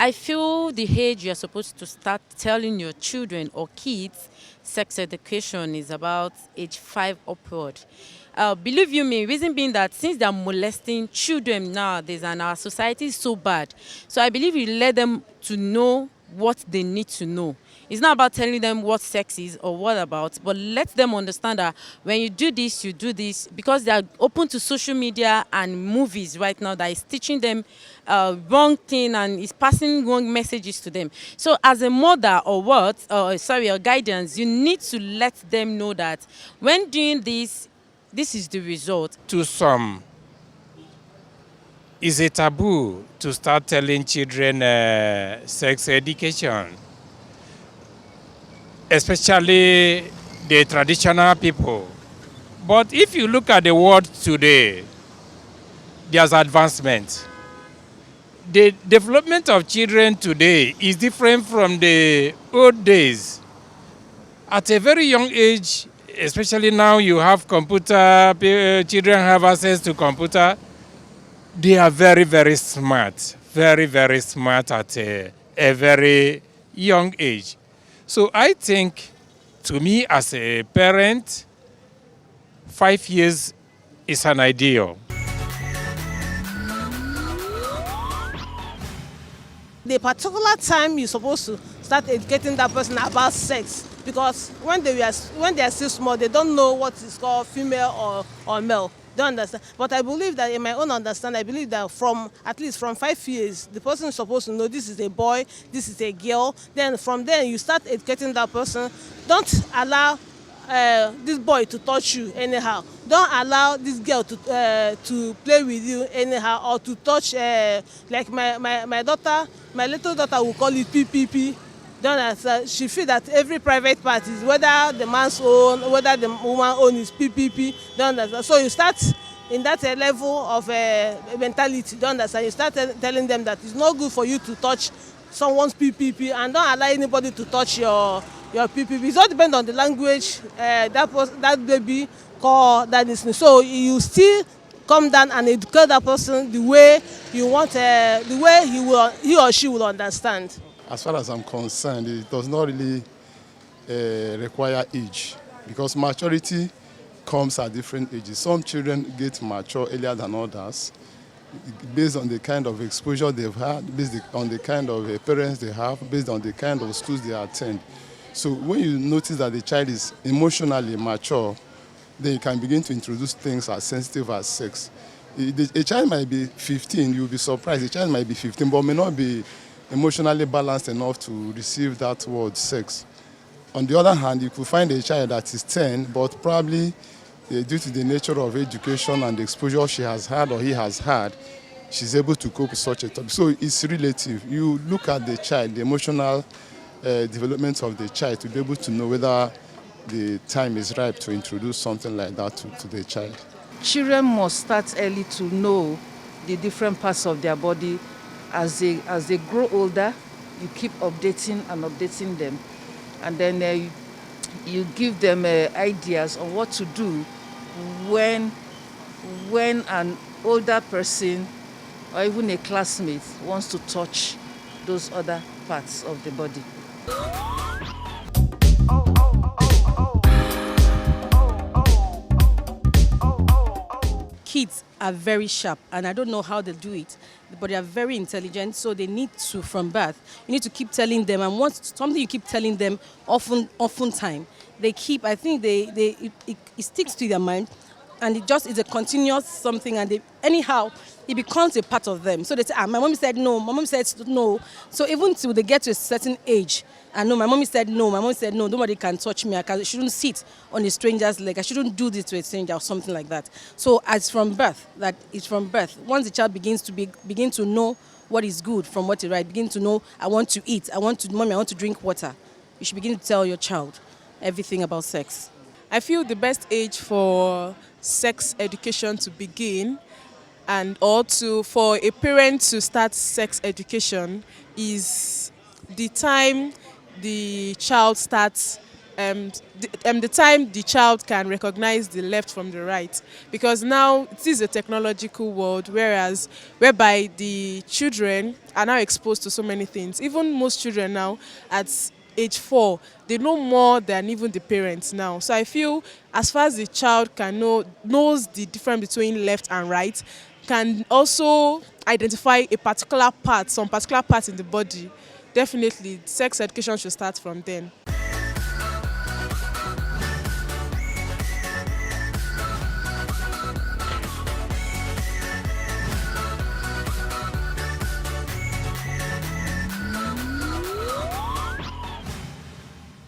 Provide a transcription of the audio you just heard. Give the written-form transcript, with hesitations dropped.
I feel the age you're supposed to start telling your children or kids sex education is about age 5 upward. Believe you me, reason being that since they're molesting children nowadays and our society is so bad, so I believe you let them to know what they need to know. It's not about telling them what sex is or what about, but let them understand that when you do this, because they are open to social media and movies right now that is teaching them wrong thing and is passing wrong messages to them. So as a mother or guidance, you need to let them know that when doing this is the result. To some, it's a taboo to start telling children sex education, especially the traditional people. But if you look at the world today, there's advancement. The development of children today is different from the old days. At a very young age, especially now you have computer, children have access to computer, they are very, very smart. Very, very smart at a very young age. So I think, to me as a parent, 5 years is an ideal. The particular time you're supposed to start educating that person about sex, because when they are still small, they don't know what is called female or male. Don't understand. But I believe that in my own understanding, I believe that at least from 5 years, the person is supposed to know this is a boy, this is a girl. Then from there, you start educating that person. Don't allow this boy to touch you anyhow. Don't allow this girl to play with you anyhow, or to touch like my daughter, my little daughter will call it PPP. Don't understand. She feel that every private part is whether the man's own, whether the woman own is PPP. Don't understand. So you start in that level of mentality. Don't understand. You start telling them that it's not good for you to touch someone's PPP, and don't allow anybody to touch your PPP. It all depends on the language that baby call that listening. So you still come down and educate that person the way you want, the way he or she will understand. As far as I'm concerned, it does not really require age, because maturity comes at different ages. Some children get mature earlier than others, based on the kind of exposure they've had, based on the kind of parents they have, based on the kind of schools they attend. So when you notice that the child is emotionally mature, then you can begin to introduce things as sensitive as sex. A child might be 15, you'll be surprised. A child might be 15, but may not be emotionally balanced enough to receive that word sex. On the other hand, you could find a child that is 10, but probably due to the nature of education and the exposure she has had or he has had, she's able to cope with such a topic. So it's relative. You look at the child, the emotional development of the child, to be able to know whether the time is ripe to introduce something like that to the child. Children must start early to know the different parts of their body. As they grow older, you keep updating them, and then you give them ideas on what to do when an older person or even a classmate wants to touch those other parts of the body. Kids are very sharp, and I don't know how they do it, but they are very intelligent, so they need to, from birth, you need to keep telling them, and once something you keep telling them often time, they keep, I think it sticks to their mind, and it's a continuous something, and anyhow, it becomes a part of them. So they say, my mom said no, my mom said no. So even till they get to a certain age, I know my mommy said no, nobody can touch me, I shouldn't sit on a stranger's leg, I shouldn't do this to a stranger or something like that. So it's from birth. Once the child begin to know what is good from what is right, begin to know, I want to eat, mommy, I want to drink water, you should begin to tell your child everything about sex. I feel the best age for sex education to begin for a parent to start sex education is the time the child starts the time the child can recognize the left from the right, because now it is a technological world, whereby the children are now exposed to so many things. Even most children now at age 4, they know more than even the parents now. So I feel as far as the child knows the difference between left and right, can also identify some particular part in the body, definitely sex education should start from then.